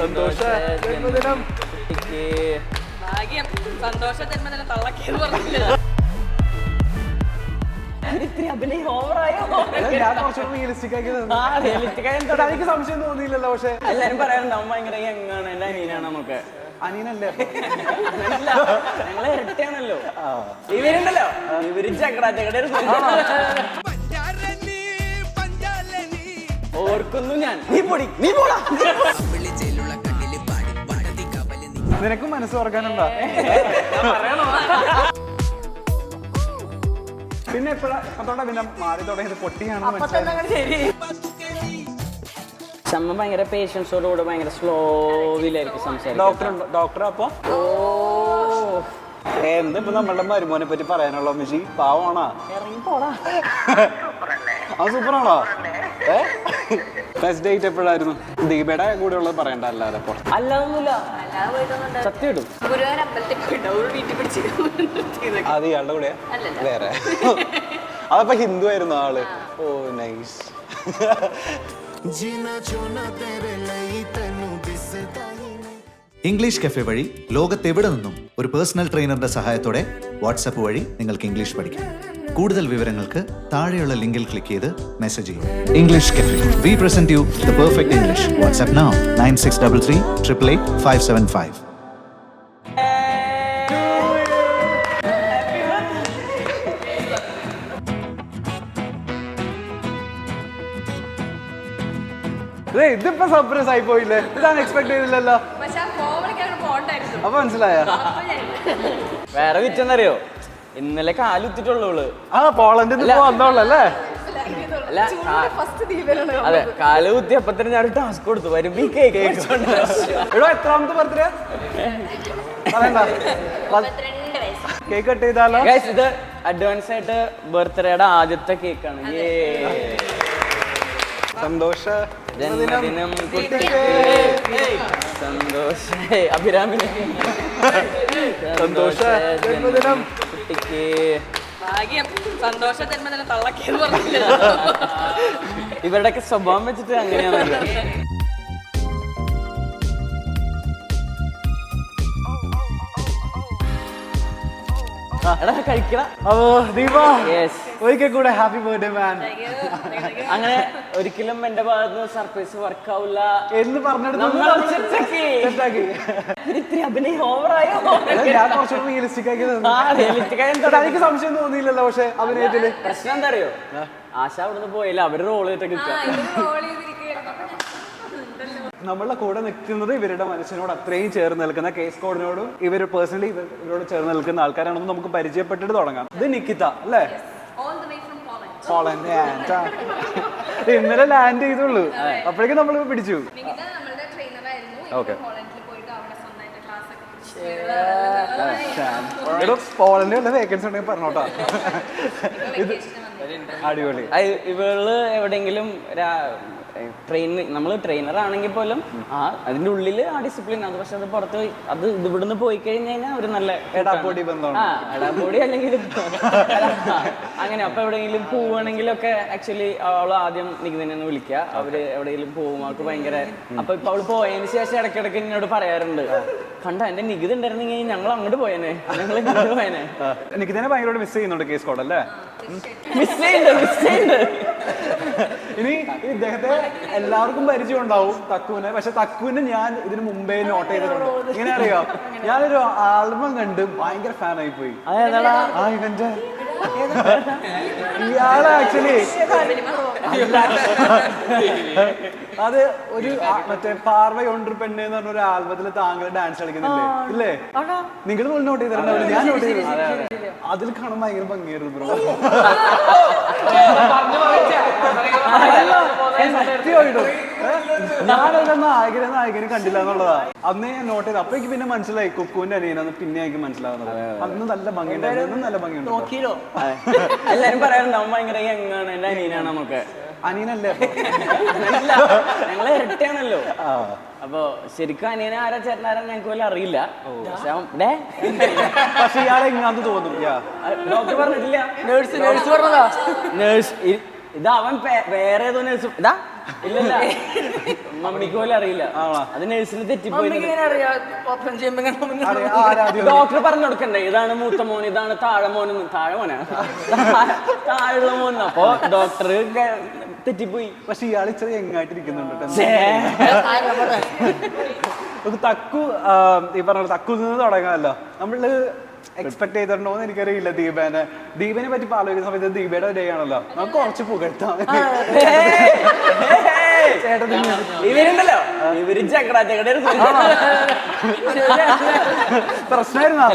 സന്തോഷ ജന്മദിനം. ഭാഗ്യം സന്തോഷ ജന്മദിനം തള്ളക്കേന്ന് പറഞ്ഞില്ല. അഭിനയം ഓവറായോ? ഞാൻ കുറച്ചുകൂടി റിയലിസ്റ്റിക് ആക്കി എനിക്ക് സംശയം തോന്നിയില്ലല്ലോ. പക്ഷെ എല്ലാരും പറയാറുണ്ട് അവൻ ഭയങ്കര യങ്ങാണ്, എന്റെ അനിയനാണ് നമുക്ക്. അനിയനല്ലേ? ഞങ്ങള് ഇരട്ടയാണല്ലോ. ഇവരുണ്ടല്ലോ, ഇവര് ചക്കട ഓർക്കുന്നു ഞാൻ. നീ പോടാ. നിനക്കും മനസ്സ് ഓർക്കാനുണ്ടോ? പിന്നെ എപ്പോഴാ പിന്നെ മാറി തുടങ്ങിയത് പൊട്ടിയാണെന്ന് മനസ്സിലായി. ക്ഷമ ഭയങ്കര പേഷ്യൻസോടുകൂടെ ഭയങ്കര സ്ലോവിലായിരിക്കും സംസാരിക്കും. ഡോക്ടർ അപ്പൊ എന്തിപ്പോ നമ്മളുടെ മരുമോനെ പറ്റി പറയാനുള്ള മിഷി പാവമാണോ? ആ സൂപ്പറാണോ? First date എപ്പോഴായിരുന്നു? ദീപയുടെ കൂടെ ഉള്ളത് പറയണ്ട. അല്ലാതെ അല്ലാതൊന്നുമില്ല, സത്യം ഇടും. അത് ഇയാളുടെ കൂടെയാ? വേറെ അതപ്പോ ഹിന്ദു ആയിരുന്നു ആള്. ഓ നൈസ്. ഇംഗ്ലീഷ് കഫേ വഴി ലോകത്തെവിടെ നിന്നും ഒരു പേഴ്സണൽ ട്രെയിനറുടെ സഹായത്തോടെ വാട്സാപ്പ് വഴി നിങ്ങൾക്ക് ഇംഗ്ലീഷ് പഠിക്കാം. കൂടുതൽ വിവരങ്ങൾക്ക് താഴെയുള്ള ലിങ്കിൽ ക്ലിക്ക് ചെയ്ത് മെസ്സേജ് ചെയ്യും. English cafe, we present you the perfect English. WhatsApp now 9633 888 575. ഇതിപ്പോ സർപ്രൈസ് ആയി പോയില്ലേ? ഇത് അൺഎക്സ്പെക്ട് ചെയ്തില്ലല്ലോ. അപ്പൊ മനസ്സിലായ വേറെ വിറ്റെന്നറിയോ? ഇന്നലെ കാലുത്തിട്ടുള്ളൂ. ആ പോളണ്ടിൽ വന്നോളല്ലേ? അതെ, കാല് കുത്തി. അപ്പത്തന്നെ ഞാൻ ടാസ്ക് കൊടുത്തു, വരുമ്പോ ഈ കേക്ക് എടോ എത്രാമത്തെ ബർത്ത്ഡേ പറയണ്ട. കേക്ക് കട്ട് ചെയ്താലോ? ഇത് അഡ്വാൻസ് ആയിട്ട് ബർത്ത്ഡേയുടെ ആദ്യത്തെ കേക്കാണ്. സന്തോഷ ജന്മദിനം സന്തോഷ അഭിരാമിന് സന്തോഷ ജന്മദിനം കുട്ടിക്ക്. ഭാഗ്യം സന്തോഷ ജന്മദിനം തള്ളക്കേന്ന് പറഞ്ഞില്ല. ഇവരുടെയൊക്കെ സ്വഭാവം വെച്ചിട്ട് അങ്ങനെയാണല്ലോ. എടാ കഴിക്കടാ. ഓ ദീപ, ഒരിക്കൽ കൂടെ ഹാപ്പി ബർത്ത്ഡേ മാൻ. അങ്ങനെ ഒരിക്കലും എന്റെ ഭാഗത്ത് സർപ്രൈസ് വർക്ക് ആവില്ല എന്ന് പറഞ്ഞെടുത്ത് ഇത്തിരി അഭിനയം ഓവറായോ? ഞാൻ കുറച്ചുകൂടി റിയലിസ്റ്റിക് ആക്കി. എനിക്ക് സംശയം തോന്നിയില്ലല്ലോ. പക്ഷെ അഭിനയത്തില് പ്രശ്നം എന്താ അറിയോ? ആശ അവിടുന്ന് പോയില്ല, അവര് റോൾ ചെയ്തിട്ട് നമ്മളുടെ കൂടെ നിൽക്കുന്നത് ഇവരുടെ മനസ്സിനോട് അത്രയും ചേർന്ന് നിൽക്കുന്ന കേസ് കോഡിനോടും ഇവർ പേഴ്സണലി ഇവരോട് ചേർന്ന് നിൽക്കുന്ന ആൾക്കാരാണെന്ന് നമുക്ക് പരിചയപ്പെട്ടിട്ട് തുടങ്ങാം. ഇത് നിക്കിത അല്ലേ? പോളണ്ട്. ഇന്നലെ ലാൻഡ് ചെയ്തുള്ളൂ, അപ്പോഴേക്കും നമ്മൾ പിടിച്ചു. ഓക്കെ, പോളണ്ട് വല്ല വേക്കൻസി ഉണ്ടെങ്കിൽ പറഞ്ഞോട്ടാ. ഇത് അടിപൊളി. ഇവള് എവിടെയെങ്കിലും നമ്മൾ ട്രെയിനർ ആണെങ്കിൽ പോലും അതിന്റെ ഉള്ളില് ആ ഡിസിപ്ലിൻ അത്. പക്ഷെ അത് പുറത്ത് പോയി അത് ഇവിടുന്ന് പോയി കഴിഞ്ഞ് കഴിഞ്ഞാൽ ഒരു നല്ല എടാപ്പൊടി എടാപ്പൊടി അല്ലെങ്കിൽ അങ്ങനെ. അപ്പൊ എവിടെയെങ്കിലും പോവുകയാണെങ്കിലൊക്കെ ആക്ച്വലി അവള് ആദ്യം നികുതിനെ വിളിക്കുക. അവര് എവിടെയെങ്കിലും പോകും, അവൾക്ക് ഭയങ്കര. അപ്പൊ ഇപ്പൊ അവള് പോയതിന് ശേഷം ഇടയ്ക്കിടയ്ക്ക് എന്നോട് പറയാറുണ്ട്, കണ്ട എന്റെ നികുതി ഉണ്ടായിരുന്നെങ്കിൽ ഞങ്ങൾ അങ്ങോട്ട് പോയേനെ, ഞങ്ങൾ ഇങ്ങോട്ട് പോയേനെ. നികുതിനെ ഭയങ്കര മിസ് ചെയ്യുന്നുണ്ട് കേസ് കോഡ് അല്ലേ? മിസ് ചെയ്യുന്നുണ്ട്. ഇനി ഇദ്ദേഹത്തെ എല്ലാവർക്കും പരിചയം ഉണ്ടാവും, തക്കുവിനെ. പക്ഷെ തക്കുവിനെ ഞാൻ ഇതിന് മുമ്പേ നോട്ട് ചെയ്തിട്ടുണ്ട്. ഇങ്ങനെ അറിയാം, ഞാനൊരു ആൽബം കണ്ട് ഭയങ്കര ഫാനായി പോയി. ആ ഇവന്റെ ഇയാള് ആക്ച്വലി അത് ഒരു മറ്റേ പാർവയൊണ്ടൊരു പെണ്ണ് എന്ന് പറഞ്ഞ ഒരു ആൽബത്തിൽ താങ്കൾ ഡാൻസ് കളിക്കുന്നില്ലേ? ഇല്ലേ? നിങ്ങൾ നോട്ട് ചെയ്തിട്ടുണ്ടാവില്ല, ഞാൻ നോട്ട് ചെയ്തിട്ടുണ്ട്. അതിൽ കാണാൻ ഭയങ്കര ഭംഗിയായിരുന്നു ബ്രോ. സത്യമായിട്ടും ഞാനൊരു നായകനെ കണ്ടില്ല എന്നുള്ളതാ അന്നേ ഞാൻ നോട്ട് ചെയ്ത്. അപ്പൊ എനിക്ക് പിന്നെ മനസ്സിലായി കുക്കുവിന്റെ അനിയനാന്ന്. പിന്നെ എനിക്ക് മനസ്സിലാവുന്നത് അന്ന് നല്ല ഭംഗിയുണ്ടായിരുന്നു, നല്ല ഭംഗിയുണ്ട്. എല്ലാരും പറയാറുണ്ട് അവൻ ഭയങ്കര യങ്ങാണ്, എന്റെ അനിയനാണ് നമുക്ക്. അനിയനല്ലേ? ഞങ്ങള് ഇരട്ടയാണല്ലോ. അപ്പൊ ശരിക്കും അനിയനെ ആരാ ചേട്ടനാരാ ഞങ്ങൾക്ക് പോലും അറിയില്ല. പക്ഷെ ഇയാളെ എങ്ങാന്ന് തോന്നും. ഡോക്ടർ പറഞ്ഞിട്ടില്ല, നേഴ്സ് പറഞ്ഞതാ. നേഴ്സ് ഇത് അവൻ വേറെ ഏതോ നേഴ്സ്. ഇതാ ഇല്ലല്ല മമ്മിക്ക് പോലും അറിയില്ല. അത് നഴ്സിന് തെറ്റിപ്പോയി. ആരാദ്യം ഡോക്ടർ പറഞ്ഞു കൊടുക്കണ്ടേ ഇതാണ് മൂത്ത മോൻ, ഇതാണ് താഴെ മോനെന്ന്. താഴെ മോനാ താഴെയുള്ള മോൻ. അപ്പൊ ഡോക്ടർ തെറ്റിപ്പോയി. പക്ഷെ ഇയാൾ ഇച്ചിരി എങ്ങായിട്ടിരിക്കുന്നുണ്ട്. തക്കു ഈ പറഞ്ഞ തക്കു നിന്ന് തുടങ്ങാമല്ലോ. നമ്മള് എക്സ്പെക്ട് ചെയ്തിട്ടുണ്ടോന്ന് എനിക്കറിയില്ല. ദീപനെ പറ്റി ആലോചിക്കുന്ന സമയത്ത് ദീപയുടെ ഡേ ആണല്ലോ, നമുക്ക് കുറച്ച് പുകഴ്ത്താം. ഇവരുണ്ടല്ലോ, ഇവര് പ്രശ്നമായിരുന്നോ?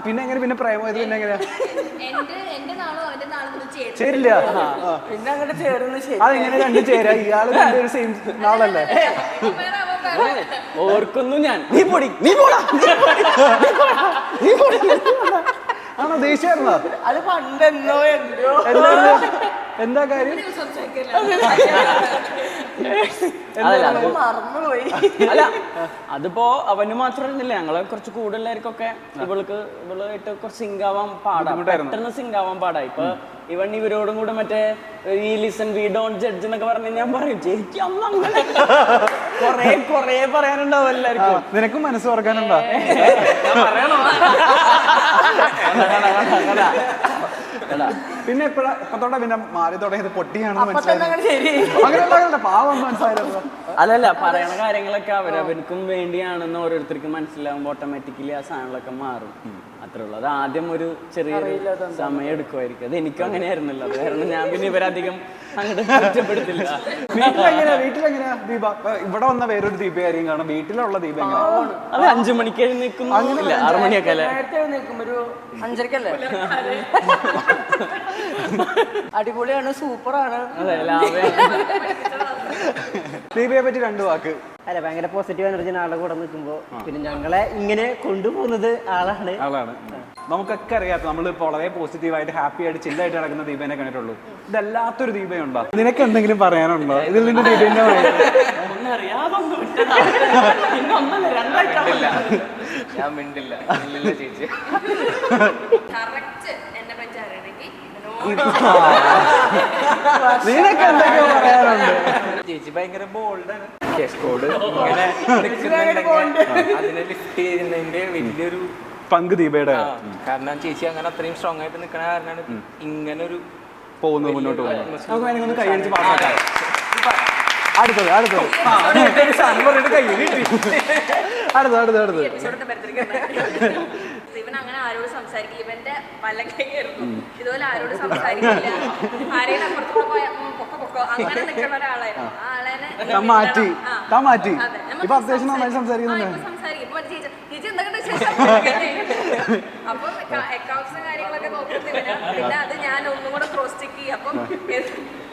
പിന്നെ എങ്ങനെ പിന്നെ പ്രേമമായത്? പിന്നെ എങ്ങനെയാ ചേരില്ല? പിന്നെ അങ്ങോട്ട് ചേർന്ന് അതെങ്ങനെ രണ്ടും ചേരാ? ഇയാള് രണ്ടൊരു സെയിം നാളല്ലേ? ഓർക്കുന്നു ഞാൻ. നീ പൊടി, നീ പോടാ, നീ പൊടി. ആണോ? ദേഷ്യായിരുന്നോ? അത് പണ്ടെന്നോ എന്തോ. എന്താ കാര്യം? മറന്നുപോയി. അല്ല അതിപ്പോ അവന് മാത്രമല്ല, ഞങ്ങളെ കുറച്ച് കൂടുതലായിരിക്കൊക്കെ ഇവളായിട്ട് കുറച്ച് സിങ്കാവാൻ പാടാ, പെട്ടെന്ന് സിങ്കാവാൻ പാടാ. ഇപ്പൊ ഇവൻ ഇവരോടും കൂടെ മറ്റേ ഈ ലിസൺ വി ഡോണ്ട് ജഡ്ജ് എന്നൊക്കെ പറഞ്ഞ് ഞാൻ പറയും ചേച്ചി അന്ന് അങ്ങനെ കൊറേ പറയാനുണ്ടാവും എല്ലാവർക്കും. നിനക്കും മനസ്സ് ഓർക്കാനുണ്ടോ? പിന്നെ ഇപ്പത്തോടെ പിന്നെ മാറി തുടങ്ങിയത് പൊട്ടിയാണെന്ന് മനസ്സിലായി. അങ്ങനെ പാവം മനസ്സിലായിരുന്നു. അല്ലല്ല, പറയണ കാര്യങ്ങളൊക്കെ അവരവർക്കും വേണ്ടിയാണെന്ന് ഓരോരുത്തർക്കും മനസ്സിലാവുമ്പോൾ ഓട്ടോമാറ്റിക്കലി ആ സാധനങ്ങളൊക്കെ മാറും. അത്രേ ഉള്ളൂ. അത് ആദ്യം ഒരു ചെറിയൊരു സമയം എടുക്കുമായിരിക്കും. അത് എനിക്കും അങ്ങനെയായിരുന്നല്ലോ. അത് കാരണം ഞാൻ പിന്നെ ഇവരധികം അങ്ങോട്ട് കുറ്റപ്പെടുത്തില്ല. വീട്ടിലെങ്ങനെയാ ദീപ? ഇവിടെ വന്ന വേറൊരു ദീപകാര്യം കാണാം. വീട്ടിലുള്ള ദീപ അത് 5 മണിക്ക് എഴുന്നേൽക്കുന്നു, 6 മണിയൊക്കെ അല്ലേ? ഒരു 5:30 അടിപൊളിയാണ്, സൂപ്പറാണ്. അതെ, ലാഭം. ദീപയെ പറ്റി 2 വാക്ക്. അല്ല, ഭയങ്കര പോസിറ്റീവ് എനർജി ആളുടെ കൂടെ നിൽക്കുമ്പോ പിന്നെ ഞങ്ങളെ ഇങ്ങനെ കൊണ്ടുപോകുന്നത് ആളാണ്. നമുക്കൊക്കെ അറിയാത്ത നമ്മളിപ്പോ വളരെ പോസിറ്റീവായിട്ട് ഹാപ്പി ആയിട്ട് ചില്ലായിട്ട് നടക്കുന്ന ദീപനെ കണ്ടിട്ടുള്ളൂ. ഇതല്ലാത്തൊരു ദീപയുണ്ടോ? നിനക്ക് എന്തെങ്കിലും പറയാനുണ്ടോ ഇതിൽ നിന്ന്? ദീപന്റെ ഞാൻ മിണ്ടില്ല ചേച്ചി. നിനക്ക് എന്തൊക്കെയോ പറയാനുണ്ട്? ചേച്ചി ഭയങ്കര ബോൾഡാണ്. അതിനെ ലിഫ്റ്റ് ചെയ്യുന്നതിന്റെ വലിയൊരു പങ്ക് ദീപയുടെ. കാരണം ചേച്ചി അങ്ങനെ അത്രയും സ്ട്രോങ് ആയിട്ട് നിൽക്കണ കാരണമാണ് ഇങ്ങനെ ഒരു പോകുന്നത്, മുന്നോട്ട് പോകുന്നത്. നമുക്ക് വേണമെങ്കിൽ ഒന്ന് കൈയടിച്ച് പാസ്സാക്കാം. അടുത്തത് ഇവൻ അങ്ങനെ ആരോട് സംസാരിക്കില്ല. ഇവന്റെ പല്ലക്കൈയായിരുന്നു. ഇതുപോലെ ആരോട് സംസാരിക്കില്ല. ആരെയും അപ്പുറത്തോടെ പൊക്കോ അങ്ങനെ നിൽക്കുന്ന ഒരാളായിരുന്നു. ആ ആളെന്നെ മാറ്റി ഇപ്പൊ അത്യാവശ്യം നന്നായി സംസാരിക്കുന്നുണ്ട്. ചേച്ചി എന്തൊക്കെ ശേഷം അപ്പൊ അക്കൗണ്ട്സും കാര്യങ്ങളൊക്കെ നോക്കുന്നത്. പിന്നെ അത് ഞാൻ ഒന്നും കൂടെ ക്രോസ് ചെക്ക് ചെയ്യും. അപ്പം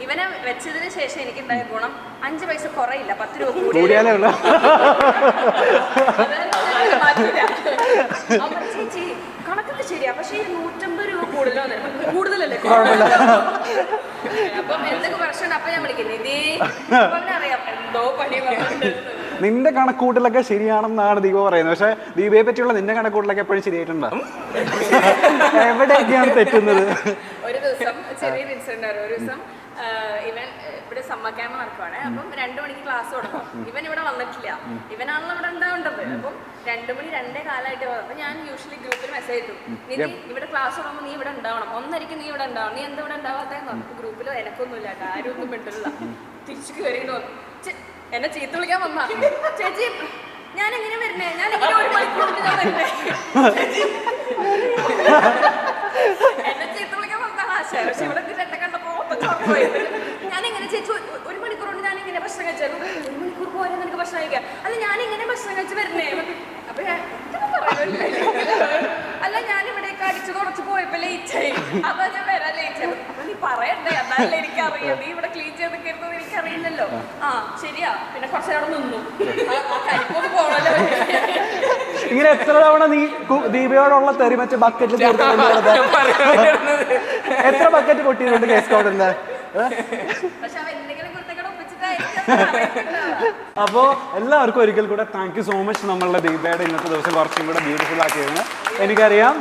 ഇവനെ വെച്ചതിന് ശേഷം എനിക്കുണ്ടായ ഗുണം 5 പൈസ കുറയില്ല, 10 രൂപ കൂടിയാലേ ഉള്ളൂ. ചേച്ചി കണക്കൊക്കെ ശരിയാ, പക്ഷെ 150 രൂപ കൂടുതലല്ലേ? അപ്പം എന്തൊക്കെ പ്രശ്നമുണ്ട്. അപ്പൊ ഞാൻ വിളിക്കുന്നത് ഇതേ അറിയാം എന്തോ പണി പറഞ്ഞിട്ടുണ്ട്. നിന്റെ കണക്കൂട്ടലൊക്കെ ശരിയാണെന്നാണ് ദീപ പറയുന്നത്. പക്ഷെ ദീപയെ പറ്റിയുള്ള നിന്റെ കണക്കൂട്ടലൊക്കെ എപ്പോഴും ശരിയായിട്ടുണ്ടോ? എവിടെയൊക്കെയാണ് തെറ്റുന്നത്? ഒരു ദിവസം ചെറിയൊരു ഇൻസിഡന്റ് ആയിരുന്നു. ഒരു ദിവസം ഇവൻ ഇവിടെ സമ്മർ ക്യാമ്പ് നടക്കുവാണ്. അപ്പം 2 മണിക്ക് ക്ലാസ് തുടങ്ങും. ഇവൻ ഇവിടെ വന്നിട്ടില്ല. ഇവനാണല്ലോ ഇവിടെ ഉണ്ടാവേണ്ടത്. അപ്പം 2 മണി 2:15 അപ്പൊ ഞാൻ യൂഷ്വലി ഗ്രൂപ്പിൽ മെസ്സേജ് ഇട്ടു, നീ ഇവിടെ ക്ലാസ് തുടങ്ങുമ്പോൾ നീ ഇവിടെ ഉണ്ടാവണം, 1:30 നീ ഇവിടെ ഉണ്ടാവണം, നീ എന്താ ഇവിടെ ഉണ്ടാവാത്തേന്ന് പറഞ്ഞു. ഗ്രൂപ്പിൽ എനക്കൊന്നുമില്ല, ആരും ഒന്നും മിണ്ടില്ല. തിരിച്ചു കയറിയെന്ന് പറഞ്ഞു. എന്നെ ചീത്ത വിളിക്കാൻ വന്നാ, ചേച്ചി ഞാൻ എങ്ങനെ വരുന്നേ, ഞാൻ എങ്ങനെ 1 മണിക്കൂർ ഞാൻ വരുന്നേ, എന്നെ ചീത്ത വിളിക്കാൻ വന്നാ. പക്ഷെ ഇവിടെ എന്നെ കണ്ടപ്പോ ഞാനിങ്ങനെ ചേച്ചി 1 മണിക്കൂർ കൊണ്ട് ഞാൻ ഇങ്ങനെ ഭക്ഷണം കഴിച്ചാലും 1 മണിക്കൂർ പോയാൽ എനിക്ക് ഭക്ഷണം കഴിക്കാം. അല്ല ഞാൻ ഇങ്ങനെ ഭക്ഷണം കഴിച്ച് വരുന്നേ. അപ്പൊ ഞാൻ അല്ല ഞാൻ ഇവിടേക്ക് അടിച്ചു തുടച്ച് പോയപ്പോ ലേറ്റായി, അതാ ഞാൻ വരാൻ ലേറ്റായി. അപ്പൊ നീ പറയണ്ടേ, എന്നാലല്ലേ എനിക്കറിയാം, നീ ഇവിടെ ക്ലീൻ ചെയ്ത് കയറുന്നത് എനിക്കറിയില്ലല്ലോ. ആ ശരിയാ. പിന്നെ കുറച്ച് അവിടെ നിന്നു, കരിപ്പൊന്ന് പോണല്ലോ. ഇങ്ങനെ എത്ര തവണ നീ ദീപയോടുള്ള തെറി മറ്റേ ബക്കറ്റിൽ എത്ര ബക്കറ്റ് പൊട്ടിയിട്ടുണ്ട് കേസ് കോഡിന്റെ? പക്ഷെ അവ എന്തെങ്കിലും കുരുത്തക്കേട് ഒപ്പിച്ചിട്ടായിരിക്കും. അപ്പോ എല്ലാവർക്കും ഒരിക്കൽ കൂടെ താങ്ക് യു സോ മച്ച്. നമ്മളുടെ ദീപയുടെ ഇന്നത്തെ ദിവസം കുറച്ചും കൂടെ ബ്യൂട്ടിഫുൾ ആക്കിയതിന്. എനിക്കറിയാം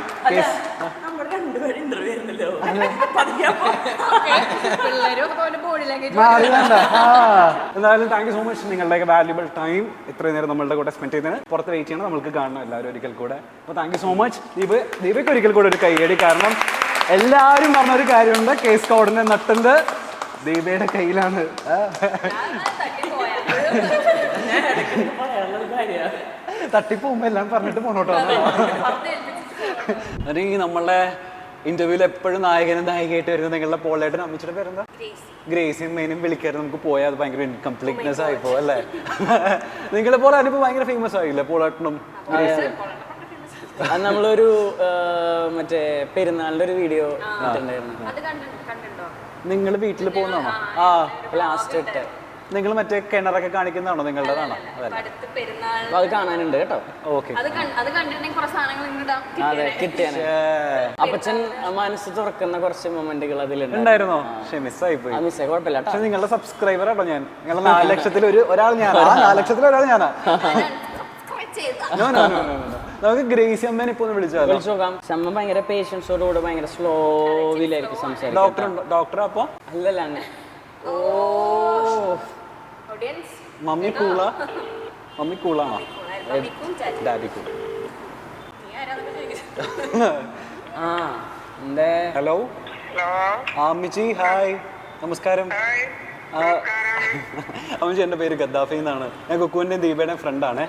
പിള്ളേരും ഒക്കെ പോലെ ബോഡിലേക്ക് എന്തായാലും താങ്ക് യു സോ മച്ച് നിങ്ങളുടെയൊക്കെ വാല്യുബിൾ ടൈം ഇത്രയും നേരം നമ്മളുടെ കൂടെ സ്പെൻഡ് ചെയ്തതിന്. പുറത്ത് വെയിറ്റ് ചെയ്യണം, നമുക്ക് കാണണം എല്ലാവരും ഒരിക്കൽ കൂടെ. അപ്പോൾ താങ്ക് യു സോ മച്ച്. ദീപയ്ക്ക് ഒരിക്കൽ കൂടെ ഒരു കൈയടി. കാരണം എല്ലാവരും പറഞ്ഞൊരു കാര്യമുണ്ട്, കേസ് കോഡിന്റെ നട്ടുണ്ട് ദീപയുടെ കയ്യിലാണ്. തട്ടിപ്പോകുമ്പോ എല്ലാം പറഞ്ഞിട്ട് പോണോട്ടോ. അല്ലെങ്കിൽ നമ്മളെ ഇന്റർവ്യൂവിൽ എപ്പോഴും നായകനും നായികയായിട്ട് വരുന്നത് നിങ്ങളുടെ പോളേട്ടൻ അമ്മച്ചിയുടെ പേരെന്താ? ഗ്രേസിയും മെയിനും വിളിക്കാറ് നമുക്ക് പോയാൽ അത് ഭയങ്കര ഇൻകംപ്ലീറ്റ്നെസ് ആയിപ്പോ അല്ലേ? നിങ്ങളെ പോലെ അതിനിപ്പോ ഭയങ്കര ഫേമസ് ആയില്ലേ പോളേട്ടനും ഗ്രേസിയും? അത് നമ്മളൊരു മറ്റേ പെരുന്നാളിന്റെ ഒരു വീഡിയോ ഇട്ടുണ്ടായിരുന്നു. നിങ്ങൾ വീട്ടിൽ പോകുന്നതാണോ? ആ ലാസ്റ്റ് ഇട്ട് നിങ്ങൾ മറ്റേ കിണറൊക്കെ കാണിക്കുന്നതാണോ നിങ്ങളുടേതാണോ? അത് കാണാനുണ്ട് കേട്ടോ. ഓക്കെ, അതെ കിട്ടിയാണ്. അപ്പച്ചൻ മനസ്സ് തുറക്കുന്ന കുറച്ച് മൊമെന്റുകൾ അതിലുണ്ട്. ഉണ്ടായിരുന്നോ? പക്ഷെ മിസ്സായി പോയി. മിസ്സായി കുഴപ്പമില്ല. പക്ഷെ നിങ്ങളുടെ സബ്സ്ക്രൈബർ ആണോ ഞാൻ? നിങ്ങളുടെ 4 ലക്ഷത്തിൽ ഒരാൾ ഞാനാ. 4 ലക്ഷത്തിൽ ഒരാൾ ഞാനാ. നമുക്ക് ഗ്രേസി അമ്മേനെ ഇപ്പൊ ഒന്ന് വിളിച്ചു നോക്കാം. അമ്മ ഭയങ്കര പേഷ്യൻസോടുകൂടെ ഭയങ്കര സ്ലോവിലായിരിക്കും സംസാരിക്കും. ഡോക്ടർ അപ്പൊ അല്ലല്ല. ഓ മമ്മി കൂളാണോ? Daddy cool. ആ എന്തേ? ഹലോ അമ്മിച്ചി, ഹായ്, നമസ്കാരം. അമ്മിച്ചി, എൻ്റെ പേര് ഗദ്ദാഫി എന്നാണ്. ഞാൻ കുക്കുവിൻ്റെയും ദീപയുടെയും ഫ്രണ്ടാണ്.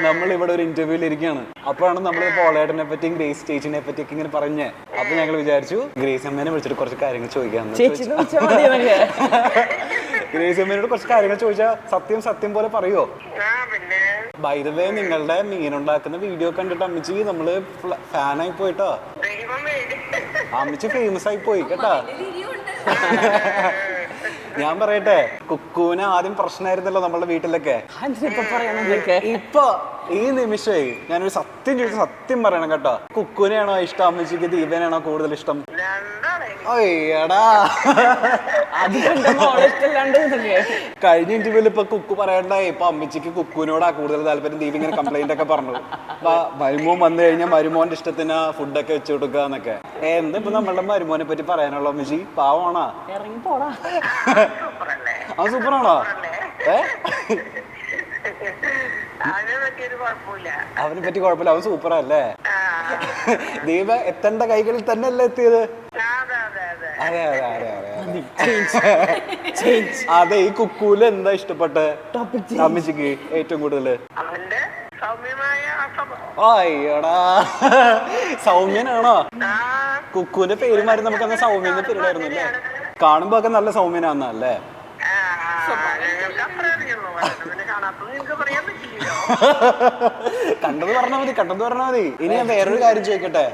നമ്മളിവിടെ ഒരു ഇന്റർവ്യൂവിൽ ഇരിക്കുകയാണ്. അപ്പോഴാണ് നമ്മൾ പോളേട്ടനെ പറ്റിയും ഗ്രേസ് ചേച്ചിനെ പറ്റിയൊക്കെ ഇങ്ങനെ പറഞ്ഞേ. അപ്പൊ ഞങ്ങൾ വിചാരിച്ചു ഗ്രേസ് അമ്മേനെ വിളിച്ചിട്ട് കുറച്ച് കാര്യങ്ങൾ ചോദിക്കാമെന്ന്. ഗ്രേസ് അമ്മേനോട് കുറച്ച് കാര്യങ്ങൾ ചോദിച്ചാൽ സത്യം പോലെ പറയുമോ? ബൈ ദ വേ, നിങ്ങളുടെ മീനുണ്ടാക്കുന്ന വീഡിയോ കണ്ടിട്ട് അമ്മച്ചി നമ്മള് ഫാനായി പോയിട്ടോ. അമ്മച്ചി ഫേമസ് ആയി പോയി കേട്ടാ. ഞാൻ പറയട്ടെ, കുക്കുവിന് ആദ്യം പ്രശ്നമായിരുന്നല്ലോ നമ്മളുടെ വീട്ടിലൊക്കെ. ഇപ്പൊ ഈ നിമിഷമായി ഞാനൊരു സത്യം ചോദിച്ചു, സത്യം പറയണം കേട്ടോ. കുക്കുവിനെയാണോ ഇഷ്ടം, അമ്മച്ചിക്ക് ദീപനാണോ കൂടുതൽ ഇഷ്ടം? അയ്യടാ, കഴിഞ്ഞ ഇന്റർവ്യൂല് ഇപ്പൊ കുക്കു പറയണ്ടായി, ഇപ്പൊ അമ്മച്ചിക്ക് കുക്കുവിനോടാ കൂടുതൽ താല്പര്യം. ദീപ ഇങ്ങനെ കംപ്ലൈന്റ് ഒക്കെ പറഞ്ഞു. മരുമോൻ വന്നു കഴിഞ്ഞാൽ മരുമോന്റെ ഇഷ്ടത്തിന് ഫുഡൊക്കെ വെച്ചു കൊടുക്കുക എന്നൊക്കെ. എന്താ ഇപ്പൊ നമ്മളുടെ മരുമോനെ പറ്റി പറയാനുള്ള അമ്മച്ചി? പാവമാണോ? ആ സൂപ്പറാണോ? അവനെ പറ്റി കുഴപ്പമില്ല, അവൻ സൂപ്പറല്ലേ? ദീപ എത്തേണ്ട കൈകളിൽ തന്നെ അല്ലേ എത്തിയത്? അതെ അതെ അതെ അതെ അതെ. ഈ കുക്കൂല് എന്താ ഇഷ്ടപ്പെട്ടെ അമ്മച്ചിക്ക് ഏറ്റവും കൂടുതല്? അയ്യടാ, സൗമ്യനാണോ? കുക്കുവിന്റെ പേര് മാറി നമുക്ക് അന്ന് സൗമ്യന്റെ പേരിടായിരുന്നു അല്ലേ? കാണുമ്പോ ഒക്കെ നല്ല സൗമ്യനാന്നല്ലേ? കണ്ടത് പറഞ്ഞാ മതി. ഇനി ഞാൻ വേറൊരു കാര്യം ചോദിക്കട്ടെ.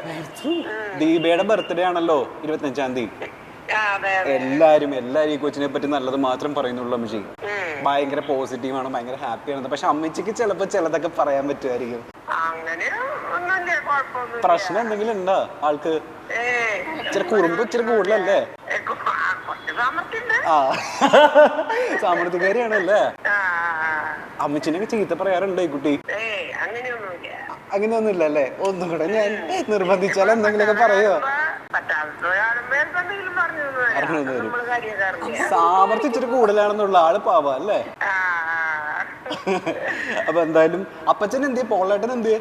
ദീപയുടെ ബർത്ത്ഡേ ആണല്ലോ 25-ാം തീയതി. എല്ലാരും ഈ കൊച്ചിനെ പറ്റി നല്ലത് മാത്രം പറയുന്നുള്ളൂ അമ്മച്ചി. ഭയങ്കര പോസിറ്റീവാണ്, ഭയങ്കര ഹാപ്പിയാണ്. പക്ഷെ അമ്മച്ചിക്ക് ചിലപ്പോ ചിലതൊക്കെ പറയാൻ പറ്റുമായിരിക്കും. പ്രശ്നം എന്തെങ്കിലും ഉണ്ടോ ആൾക്ക്? ഇച്ചിരി കുറുമ്പ് ഇച്ചിരി കൂടുതലല്ലേ? ആ, സാമർത്ഥ്യക്കാരിയാണല്ലേ? അമ്മച്ചിനൊക്കെ ചീത്ത പറയാറുണ്ടോ ഈ കുട്ടി? അങ്ങനെയൊന്നും ഇല്ലല്ലേ? ഒന്നും കൂടെ ഞാൻ നിർബന്ധിച്ചാൽ എന്തെങ്കിലുമൊക്കെ പറയോ? സാമർത്ഥ്യം ഇച്ചിരി കൂടുതലാണെന്നുള്ള ആള് പാവ അല്ലേ? അപ്പൊ എന്തായാലും അപ്പച്ചൻ എന്ത്, പോളേട്ടൻ എന്ത്?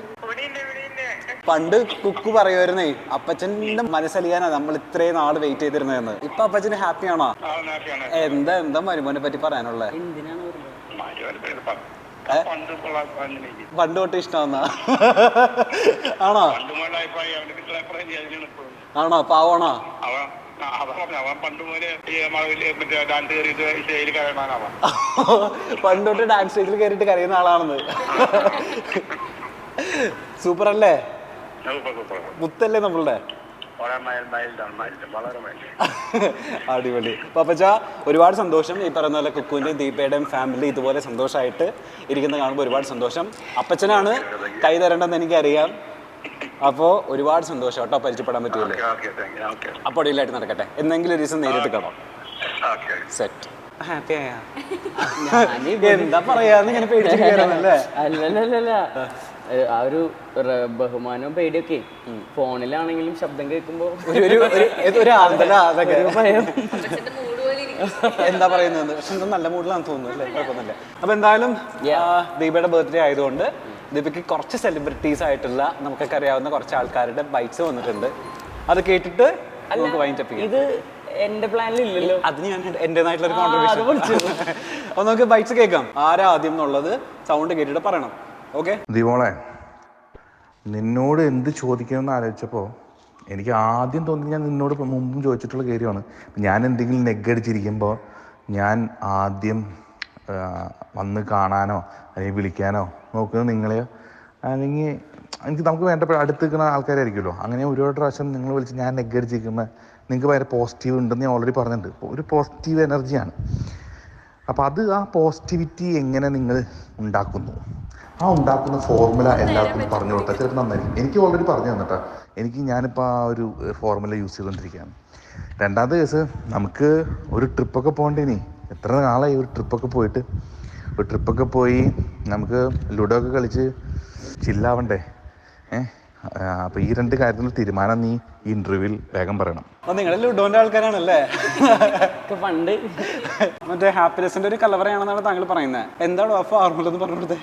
പണ്ട് കുക്കു പറയുമായിരുന്നേ, അപ്പച്ചന്റെ മനസ്സലിയാനാ നമ്മൾ ഇത്രയും നാള് വെയിറ്റ് ചെയ്തിരുന്നതെന്ന്. ഇപ്പൊ അപ്പച്ചന് ഹാപ്പിയാണോ? എന്താ മരുമോനെ പറ്റി പറയാനുള്ളത്? പണ്ട് തൊട്ട് ഇഷ്ടമാന്നാ? ആണോ? പാവാണോ? പണ്ട് തൊട്ട് ഡാൻസ് സ്റ്റേജിൽ കയറിയിട്ട് കരയുന്ന ആളാണെന്ന്. സൂപ്പർ അല്ലേ? മുത്തല്ലേ നമ്മളുടെ? അടിപൊളി. പപ്പച്ച, ഒരുപാട് സന്തോഷം. ഈ പറയുന്ന പോലെ കുക്കുവിന്റെയും ദീപയുടെയും ഫാമിലി ഇതുപോലെ സന്തോഷമായിട്ട് ഇരിക്കുന്ന കാണുമ്പോൾ ഒരുപാട് സന്തോഷം. അപ്പച്ചനാണ് കൈ തരേണ്ടതെന്ന് എനിക്കറിയാം. അപ്പോൾ ഒരുപാട് സന്തോഷം കേട്ടോ, പരിചയപ്പെടാൻ പറ്റുമല്ലോ. അപ്പോൾ അടിയിലായിട്ട് നടക്കട്ടെ. എന്തെങ്കിലും ഒരു ദിവസം നേരിട്ട് കാണാം. സെറ്റ്. ഹാപ്പി ആയ എന്താ പറയാന്ന് ഇങ്ങനെ പേടിച്ചിരിക്കാനല്ലേ? അല്ലല്ല ആ ഒരു ബഹുമാനവും പേടിയൊക്കെ ഫോണിലാണെങ്കിലും ശബ്ദം കേൾക്കുമ്പോ ഒരു ആന്തല അതൊക്കെ ഭയം. മൂഡ് പോലെ ഇരിക്കും. എന്താ പറയുന്നത്, പക്ഷെ എന്താ നല്ല മൂഡിലാണെന്ന് തോന്നുന്നു അല്ലേ? കുഴപ്പമൊന്നുമില്ല. അപ്പൊ എന്തായാലും ദീപയുടെ ബർത്ത്ഡേ ആയതുകൊണ്ട് ദീപയ്ക്ക് കുറച്ച് സെലിബ്രിറ്റീസ് ആയിട്ടുള്ള നമുക്കൊക്കെ അറിയാവുന്ന കുറച്ച് ആൾക്കാരുടെ ബൈറ്റ്സ് വന്നിട്ടുണ്ട്. അത് കേട്ടിട്ട് നമുക്ക് വൈൻഡ് അപ്പ് ചെയ്യാം. ഇത് എന്റെ പ്ലാനിലില്ലല്ലോ. അത് ഞാൻ എന്റേതായിട്ടുള്ള ഒരു കോൺട്രിബ്യൂഷൻ. അപ്പൊ നമുക്ക് ബൈറ്റ്സ് കേൾക്കാം. ആരാ ആദ്യം എന്നുള്ളത് സൗണ്ട് കേട്ടിട്ട് പറയണം. ഓക്കെ ദീപോളെ, നിന്നോട് എന്ത് ചോദിക്കണമെന്ന് ആലോചിച്ചപ്പോൾ എനിക്ക് ആദ്യം തോന്നി, ഞാൻ നിന്നോട് മുമ്പും ചോദിച്ചിട്ടുള്ള കാര്യമാണ്, ഞാൻ എന്തെങ്കിലും നെഗടിച്ചിരിക്കുമ്പോൾ ഞാൻ ആദ്യം വന്ന് കാണാനോ അല്ലെങ്കിൽ വിളിക്കാനോ നോക്കുന്നത് നിങ്ങളെയോ അല്ലെങ്കിൽ എനിക്ക് നമുക്ക് വേണ്ട അടുത്ത് നിൽക്കുന്ന ആൾക്കാരായിരിക്കുമല്ലോ. അങ്ങനെ ഒരുപാട് പ്രാവശ്യം നിങ്ങൾ വിളിച്ച് ഞാൻ നെഗടിച്ചിരിക്കുമ്പോൾ നിങ്ങൾക്ക് ഭയങ്കര പോസിറ്റീവ് ഉണ്ടെന്ന് ഞാൻ ഓൾറെഡി പറഞ്ഞിട്ടുണ്ട്. ഒരു പോസിറ്റീവ് എനർജിയാണ്. അപ്പോൾ ആ പോസിറ്റിവിറ്റി എങ്ങനെ നിങ്ങൾ ഉണ്ടാക്കുന്നു, ആ ഉണ്ടാക്കുന്ന ഫോർമുല എല്ലാവർക്കും പറഞ്ഞു കൊടുത്താൽ ചിലപ്പോൾ നന്നായിരിക്കും. എനിക്ക് ഓൾറെഡി പറഞ്ഞു തന്നിട്ടാ, ഞാനിപ്പോൾ ആ ഒരു ഫോർമുല യൂസ് ചെയ്തുകൊണ്ടിരിക്കുകയാണ്. രണ്ടാമത്തെ കേസ്, നമുക്ക് ഒരു ട്രിപ്പൊക്കെ പോകണ്ടേനി. എത്ര നാളായി ഒരു ട്രിപ്പൊക്കെ പോയിട്ട്. ഒരു ട്രിപ്പൊക്കെ പോയി നമുക്ക് ലുഡോ ഒക്കെ കളിച്ച് ചില്ലാവണ്ടേ? അപ്പോൾ ഈ രണ്ട് കാര്യത്തിൽ തീരുമാനം നീ ഈ ഇൻ്റർവ്യൂവിൽ വേഗം പറയണം. നിങ്ങൾ ലുഡോന്റെ ആൾക്കാരാണല്ലേ? പണ്ട് മറ്റേ ഹാപ്പിനെസിന്റെ ഒരു കലവറയാണെന്നാണ് താങ്കൾ പറയുന്നത്. എന്താണ് ആ ഫോർമുല എന്ന് പറഞ്ഞു കൊടുത്തത്?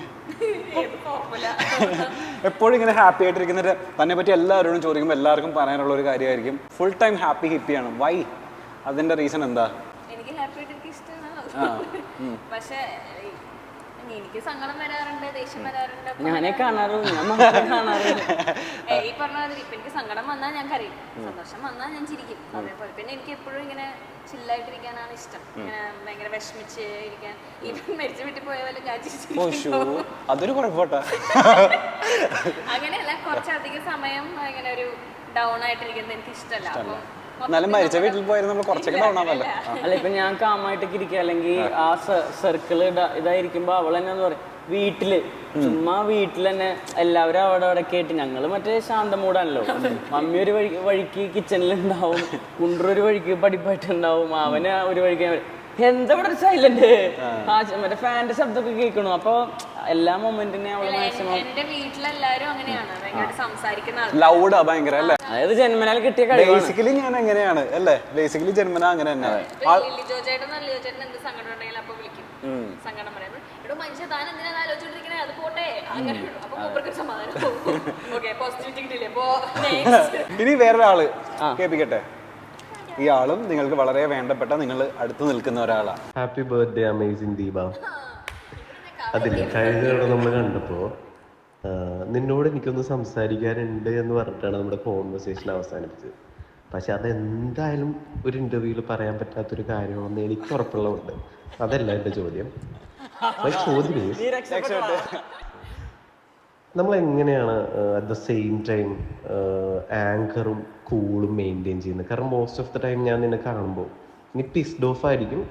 എപ്പോഴും ഇങ്ങനെ ഹാപ്പി ആയിട്ടിരിക്കുന്നത് തന്നെ പറ്റി എല്ലാവരോടും ചോദിക്കുമ്പോൾ എല്ലാവർക്കും പറയാനുള്ള ഒരു കാര്യമായിരിക്കും, ഫുൾ ടൈം ഹാപ്പി ഹിപ്പിയാണ്. വൈ? അതിന്റെ റീസൺ എന്താ? എനിക്ക് ഹാപ്പി ആയിട്ട് ഇഷ്ടമാണ്. പക്ഷെ എനിക്ക് സങ്കടം വരാറുണ്ട്, ദേഷ്യം വരാറുണ്ട്. ഞാനേ കാണാറുള്ളൂ, ഞാൻ ഈ പറഞ്ഞ മാതിരി ഇപ്പൊ എനിക്ക് സങ്കടം വന്നാൽ ഞാൻ കരയും, സന്തോഷം വന്നാൽ ഞാൻ ചിരിക്കും. അതേപോലെ പിന്നെ എനിക്ക് എപ്പോഴും ഇങ്ങനെ ചില്ലായിട്ടിരിക്കാനാണ് ഇഷ്ടം. ഇങ്ങനെ ഭയങ്കര വിഷമിച്ച് ഇരിക്കാൻ. ഇപ്പം മരിച്ച വീട്ടിൽ പോയ പോലെ ഞാൻ അതൊരു കുഴപ്പമില്ല. അങ്ങനെയല്ല, കുറച്ചധികം സമയം ഇങ്ങനെ ഒരു ഡൗൺ ആയിട്ടിരിക്കുന്നത് എനിക്ക് ഇഷ്ടമല്ല. അപ്പം എന്നാലും മരിച്ച വീട്ടിൽ പോയാലും നമ്മൾ കുറച്ചൊക്കെ ഡൗൺ ആവല്ലോ. അല്ല, ഇപ്പൊ ഞാൻ കാമായിട്ടൊക്കെ ഇരിക്കുക, അല്ലെങ്കിൽ ആ സർക്കിള് ഇതായിരിക്കുമ്പോ അവൾ തന്നെ പറയും, വീട്ടില് ചുമ്മാ വീട്ടിൽ തന്നെ എല്ലാവരും അവിടെ അവിടെ കേട്ട്, ഞങ്ങള് മറ്റേ ശാന്ത മൂടാണല്ലോ. മമ്മി ഒരു വഴിക്ക് കിച്ചണിലുണ്ടാവും, കുണ്ടൊരു വഴിക്ക് പഠിപ്പായിട്ടുണ്ടാവും, അവന് ഒരു വഴിക്ക് എന്താ ഇവിടെ സൈലന്റ് മറ്റേ ഫാന്റെ ശബ്ദമൊക്കെ കേൾക്കണു. അപ്പൊ എല്ലാ മൊമെന്റിനെ അവള് മാക്സിമം. എന്റെ വീട്ടിലെല്ലാരും അങ്ങനെയാണ്, ഭയങ്കരമായിട്ട് സംസാരിക്കുന്ന ലൗഡാ ഭയങ്കര അല്ലേ? അതായത് ജന്മനാൽ കിട്ടിയ കഴിവ്. ബേസിക്കലി ഞാൻ എങ്ങനെയാണ് അല്ലേ? ബേസിക്കലി ജന്മന അങ്ങനെ തന്നെ. ലിജോ ചേട്ടൻ എന്ത് സങ്കടം ഉണ്ടെങ്കിലും അപ്പൊ വിളിക്കും, സങ്കടം പറയുന്നത്. ഇവിടെ മനുഷ്യ താൻ എന്തിനാ ആലോചിച്ചോണ്ടിരിക്കണേ, അത് പോട്ടെ, അങ്ങനെ. അപ്പൊ മൂപ്പർക്ക് സമാധാനം. ഓക്കെ, പോസിറ്റിവിറ്റി കിട്ടിയില്ലേ? അപ്പോ ഇനി വേറൊരാള് കേൾപ്പിക്കട്ടെ. ഈ ആളും നിങ്ങൾക്ക് വളരെ വേണ്ടപ്പെട്ട, നിങ്ങൾ അടുത്ത് നിൽക്കുന്ന ഒരാളാണ്. Happy birthday amazing Deepa. അതില്ലേ, കഴിഞ്ഞ തവണ നമ്മൾ കണ്ടപ്പോൾ നിന്നോട് എനിക്കൊന്ന് സംസാരിക്കാനുണ്ട് എന്ന് പറഞ്ഞിട്ടാണ് നമ്മുടെ കോൺവെർസേഷൻ അവസാനിപ്പിച്ചത്. പക്ഷെ അതെന്തായാലും ഒരു ഇന്റർവ്യൂവിൽ പറയാൻ പറ്റാത്തൊരു കാര്യമാണെന്ന് എനിക്ക് ഉറപ്പുള്ളതുണ്ട്. അതല്ല എൻ്റെ ചോദ്യം. ചോദ്യം നമ്മൾ എങ്ങനെയാണ് അറ്റ് ദ സെയിം ടൈം ആങ്കറും കൂളും മെയിൻറ്റെയിൻ ചെയ്യുന്നത്? കാരണം മോസ്റ്റ് ഓഫ് ദ ടൈം ഞാൻ നിന്നെ കാണുമ്പോൾ നീ പിസ്ഡ് ഓഫ് ആയിരിക്കും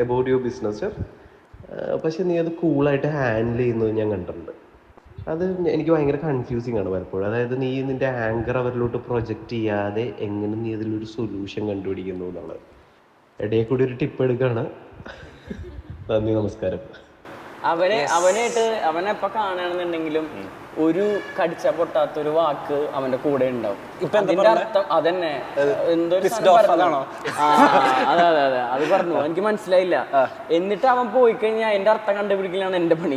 എബൌട്ട് യുവർ ബിസിനസ്, പക്ഷെ നീ അത് കൂളായിട്ട് ഹാൻഡിൽ ചെയ്യുന്നത് ഞാൻ കണ്ടിട്ടുണ്ട്. അത് എനിക്ക് ഭയങ്കര കൺഫ്യൂസിങ് ആണ് പലപ്പോഴും. അതായത് നീ നിന്റെ ആങ്കർ അവരിലോട്ട് പ്രൊജക്റ്റ് ചെയ്യാതെ എങ്ങനെ നീ അതിലൊരു സൊല്യൂഷൻ കണ്ടുപിടിക്കുന്നു എന്നുള്ളത്. ഇടയിൽ കൂടി ഒരു ടിപ്പ് എടുക്കുകയാണ്. നന്ദി, നമസ്കാരം. അവനെപ്പോ കാണുകയാണെന്നുണ്ടെങ്കിലും ഒരു കടിച്ച പൊട്ടാത്തൊരു വാക്ക് അവന്റെ കൂടെ ഉണ്ടാവും. അതിന്റെ അർത്ഥം അതന്നെ, എന്തൊരു അതെ അത് പറഞ്ഞു, എനിക്ക് മനസ്സിലായില്ല. എന്നിട്ട് അവൻ പോയി കഴിഞ്ഞാൽ അതിന്റെ അർത്ഥം കണ്ടുപിടിക്കലാണ് എന്റെ പണി.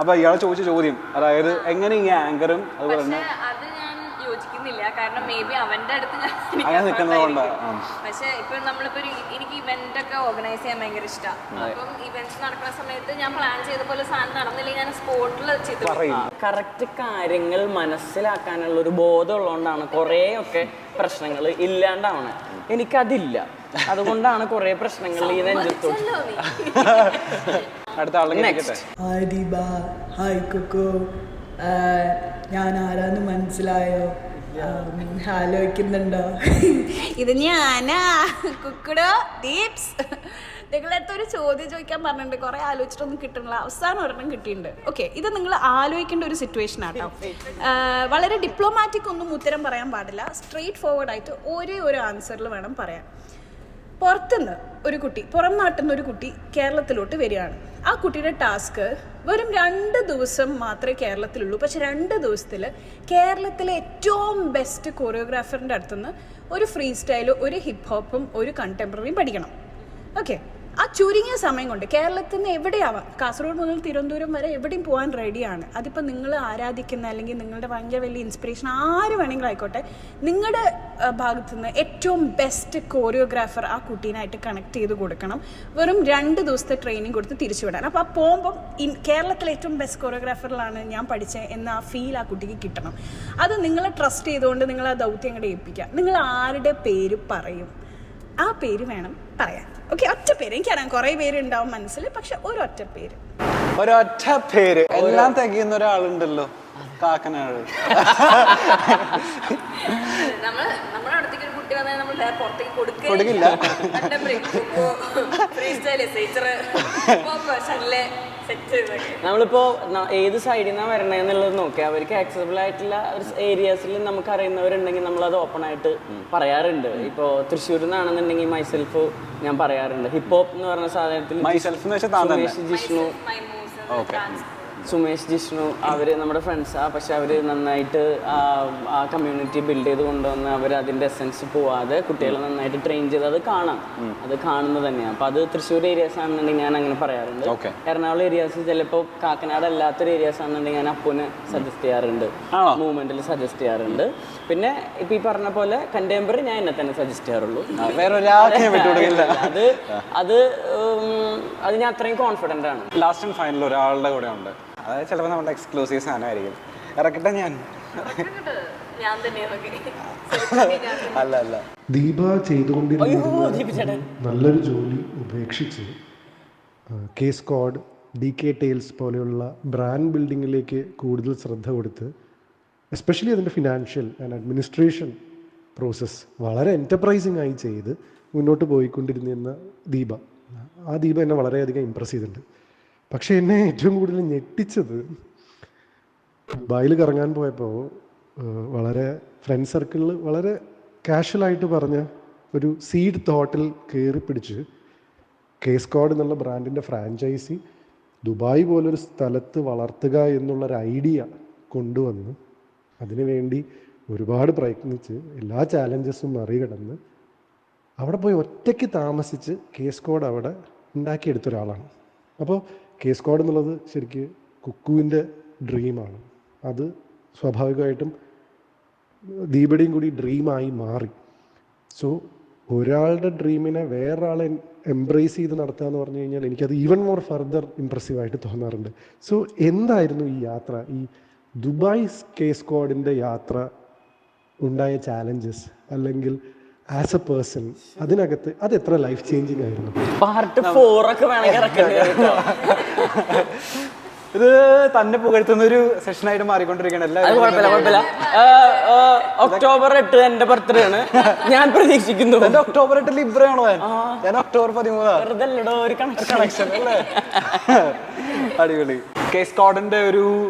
അപ്പൊ ഇയാളെ ചോദിച്ച ചോദ്യം, അതായത് എങ്ങനെ ഈ ആങ്കറും അതുപോലെ തന്നെ യോജിക്കുന്നില്ല. കാരണം മേ ബി അവന്റെ അടുത്ത് പക്ഷെ ഇപ്പൊ നമ്മളിപ്പോ എനിക്ക് ഇവന്റ് ഒക്കെ ഓർഗനൈസ് ചെയ്യാൻ ഭയങ്കര ഇഷ്ടമാണ്. അപ്പം ഇവന്റ്സ് നടക്കുന്ന സമയത്ത് ഞാൻ പ്ലാൻ ചെയ്ത പോലെ സാധനം നടന്നില്ലെങ്കിൽ ഞാൻ സ്പോട്ടിൽ കറക്റ്റ് കാര്യങ്ങൾ മനസ്സിലാക്കാനുള്ള ഒരു ബോധം ഉള്ളതുകൊണ്ടാണ് കുറേ ഒക്കെ പ്രശ്നങ്ങൾ ഇല്ലാണ്ടാവണേ. എനിക്കതില്ല, അതുകൊണ്ടാണ് കുറെ പ്രശ്നങ്ങൾ ഈ നെഞ്ചത്തു. ഹായ് ദീപ, ഹായ് കുക്കു, ഞാൻ ആരാന്ന് മനസ്സിലായോ? ആലോചിക്കുന്നുണ്ടോ? ഇത് ഞാനാ കുക്കുടോ ദീപ്സ്. നിങ്ങളുടെ അടുത്ത് ഒരു ചോദ്യം ചോദിക്കാൻ പറഞ്ഞിട്ടുണ്ട്, കുറേ ആലോചിച്ചിട്ടൊന്നും കിട്ടണില്ല. അവസാനം ഒരെണ്ണം കിട്ടിയിട്ടുണ്ട്. ഓക്കെ, ഇത് നിങ്ങൾ ആലോചിക്കേണ്ട ഒരു സിറ്റുവേഷൻ ആട്ടോ. വളരെ ഡിപ്ലോമാറ്റിക് ഒന്നും ഉത്തരം പറയാൻ പാടില്ല. സ്ട്രെയിറ്റ് ഫോർവേഡ് ആയിട്ട് ഒരേ ഒരു ആൻസറിൽ വേണം പറയാൻ. പുറത്തുനിന്ന് ഒരു കുട്ടി, പുറം നാട്ടിൽ നിന്ന് ഒരു കുട്ടി കേരളത്തിലോട്ട് വരികയാണ്. ആ കുട്ടിയുടെ ടാസ്ക് വെറും 2 ദിവസം മാത്രമേ കേരളത്തിലുള്ളൂ. പക്ഷെ 2 ദിവസത്തിൽ കേരളത്തിലെ ഏറ്റവും ബെസ്റ്റ് കൊറിയോഗ്രാഫറിൻ്റെ അടുത്തുനിന്ന് ഒരു ഫ്രീ സ്റ്റൈലും ഒരു ഹിപ്പ് ഹോപ്പും ഒരു കണ്ടംപററിയും പഠിക്കണം. ഓക്കെ, ആ ചുരുങ്ങിയ സമയം കൊണ്ട് കേരളത്തിൽ നിന്ന് എവിടെയാവാം, കാസർഗോഡ് മുതൽ തിരുവനന്തപുരം വരെ എവിടെയും പോകാൻ റെഡിയാണ്. അതിപ്പോൾ നിങ്ങൾ ആരാധിക്കുന്ന അല്ലെങ്കിൽ നിങ്ങളുടെ ഭയങ്കര വലിയ ഇൻസ്പിറേഷൻ ആര് വേണമെങ്കിലും ആയിക്കോട്ടെ, നിങ്ങളുടെ ഭാഗത്തു നിന്ന് ഏറ്റവും ബെസ്റ്റ് കോറിയോഗ്രാഫർ ആ കുട്ടീനായിട്ട് കണക്ട് ചെയ്ത് കൊടുക്കണം. വെറും 2 ദിവസത്തെ ട്രെയിനിങ് കൊടുത്ത് തിരിച്ചു വിടാൻ. അപ്പോൾ ആ പോകുമ്പം കേരളത്തിലെ ഏറ്റവും ബെസ്റ്റ് കോറിയോഗ്രാഫറിലാണ് ഞാൻ പഠിച്ചത് എന്ന ആ ഫീൽ ആ കുട്ടിക്ക് കിട്ടണം. അത് നിങ്ങളെ ട്രസ്റ്റ് ചെയ്തുകൊണ്ട് നിങ്ങൾ ആ ദൗത്യം അങ്ങോട്ട് ഏൽപ്പിക്കുക. നിങ്ങൾ ആരുടെ പേര് പറയും, ആ പേര് വേണം പറയാൻ. ഓക്കെ, ഒറ്റ പേര്. എനിക്കറിയാം കുറേ പേരുണ്ടാവും മനസ്സിൽ, പക്ഷെ ഒരൊറ്റ പേര്. ഒരൊറ്റ പേര് എല്ലാം തികയുന്ന ഒരാളുണ്ടല്ലോ, കാക്കനാട്. നമ്മുടെ അടുത്തേക്ക് ഒരു കുട്ടി വന്നാൽ നമ്മൾ പുറത്തേക്ക് കൊടുക്കില്ല. നമ്മളിപ്പോ ഏത് സൈഡിൽ നിന്നാണ് വരണേന്നുള്ളത് നോക്കി അവർക്ക് ആക്സസിബിൾ ആയിട്ടുള്ള ഏരിയാസിൽ നമുക്ക് അറിയുന്നവരുണ്ടെങ്കിൽ നമ്മളത് ഓപ്പൺ ആയിട്ട് പറയാറുണ്ട്. ഇപ്പോൾ തൃശ്ശൂരിൽ നിന്നാണെന്നുണ്ടെങ്കിൽ മൈസെൽഫ് ഞാൻ പറയാറുണ്ട്. ഹിപ്പ് ഹോപ്പ് എന്ന് പറഞ്ഞ സാധനത്തിൽ സുമേഷ് ജിഷ്ണു അവർ നമ്മുടെ ഫ്രണ്ട്സാണ്. പക്ഷെ അവർ നന്നായിട്ട് ആ കമ്മ്യൂണിറ്റി ബിൽഡ് ചെയ്ത് കൊണ്ടുവന്ന് അവർ അതിൻ്റെ എസൻസ് പോവാതെ കുട്ടികളെ നന്നായിട്ട് ട്രെയിൻ ചെയ്ത് അത് കാണാം, അത് കാണുന്നത് തന്നെയാണ്. അപ്പം അത് തൃശ്ശൂർ ഏരിയാസ് ആണെന്നുണ്ടെങ്കിൽ ഞാൻ അങ്ങനെ പറയാറുണ്ട്. എറണാകുളം ഏരിയാസ് ചിലപ്പോൾ കാക്കനാട് അല്ലാത്തൊരു ഏരിയാസ് ആണെന്നുണ്ടെങ്കിൽ ഞാൻ അപ്പൂനെ സജസ്റ്റ് ചെയ്യാറുണ്ട്, മൂവ്മെന്റിൽ സജസ്റ്റ് ചെയ്യാറുണ്ട്. പിന്നെ ഇപ്പം ഈ പറഞ്ഞ പോലെ കണ്ടംപററി ഞാൻ എന്നെ തന്നെ സജസ്റ്റ് ചെയ്യാറുള്ളൂ. അത് ഞാൻ അത്രയും കോൺഫിഡൻ്റ് ആണ്. ലാസ്റ്റ് ആൻഡ് ഫൈനൽ ഒരാളുടെ കൂടെ ഉണ്ട്, അതായത് ചിലപ്പോൾ നമ്മുടെ എക്സ്ക്ലൂസീവ് സാധനമായിരിക്കും. ഇറക്കട്ടെ ഞാൻ അല്ല അല്ല ദീപ ചെയ്തുകൊണ്ടിരുന്ന നല്ലൊരു ജോലി ഉപേക്ഷിച്ച് കെ സ്ക്വാഡ്, DK Tales പോലെയുള്ള ബ്രാൻഡ് ബിൽഡിങ്ങിലേക്ക് കൂടുതൽ ശ്രദ്ധ കൊടുത്ത് എസ്പെഷ്യലി അതിൻ്റെ ഫിനാൻഷ്യൽ ആൻഡ് അഡ്മിനിസ്ട്രേഷൻ പ്രോസസ്സ് വളരെ എൻ്റർപ്രൈസിങ് ആയി ചെയ്ത് മുന്നോട്ട് പോയിക്കൊണ്ടിരുന്ന ദീപ, ആ ദീപ എന്നെ വളരെയധികം ഇമ്പ്രസ് ചെയ്തിട്ടുണ്ട്. പക്ഷേ എന്നെ ഏറ്റവും കൂടുതൽ ഞെട്ടിച്ചത് ദുബായിൽ കറങ്ങാൻ പോയപ്പോൾ വളരെ ഫ്രണ്ട് സർക്കിളിൽ വളരെ കാഷ്വലായിട്ട് പറഞ്ഞ ഒരു സീഡ് തോട്ടിൽ കയറി പിടിച്ച് കെ സ്ക്വാഡ് എന്നുള്ള ബ്രാൻഡിൻ്റെ ഫ്രാഞ്ചൈസി ദുബായ് പോലൊരു സ്ഥലത്ത് വളർത്തുക എന്നുള്ളൊരു ഐഡിയ കൊണ്ടുവന്ന് അതിനുവേണ്ടി ഒരുപാട് പ്രയത്നിച്ച് എല്ലാ ചാലഞ്ചസും മറികടന്ന് അവിടെ പോയി ഒറ്റയ്ക്ക് താമസിച്ച് കെ സ്ക്വാഡ് അവിടെ ഉണ്ടാക്കിയെടുത്ത ഒരാളാണ്. അപ്പോൾ കെ സ്ക്വാഡ് എന്നുള്ളത് ശരിക്ക് കുക്കുവിൻ്റെ ഡ്രീമാണ്. അത് സ്വാഭാവികമായിട്ടും ദീപയുടെയും കൂടി ഡ്രീമായി മാറി. സോ ഒരാളുടെ ഡ്രീമിനെ വേറൊരാളെ എംബ്രേസ് ചെയ്ത് നടത്തുക എന്ന് പറഞ്ഞു കഴിഞ്ഞാൽ എനിക്കത് ഈവൻ മോർ ഫർദർ ഇമ്പ്രസീവായിട്ട് തോന്നാറുണ്ട്. സോ എന്തായിരുന്നു ഈ യാത്ര, ഈ ദുബായ് കെ സ്ക്വാഡിൻ്റെ യാത്ര ഉണ്ടായ ചാലഞ്ചസ് അല്ലെങ്കിൽ ആസ് എ പേഴ്സൺ അതിനകത്ത് അത് എത്ര ലൈഫ് ചേഞ്ചിങ് ആയിരുന്നു? പാർട്ട് 4 ഒക്കെ വേണമെങ്കിൽ ഇറക്കേണ്ടി. ഇത് തന്നെ പുകഴ്ത്തുന്ന ഒരു സെഷനായിട്ട് മാറിക്കൊണ്ടിരിക്കണല്ലേ. ഒക്ടോബർ 8 എന്റെ ബർത്ത്ഡേ ആണ്, ഞാൻ പ്രതീക്ഷിക്കുന്നു. ഒക്ടോബർ 8 ലിബ്രയാണോ? ഞാൻ ഒക്ടോബർ 13. ഒരു കണക്ഷൻ അല്ലേ? അടിപൊളി. കെ സ്ക്വാഡിന്റെ ഒരു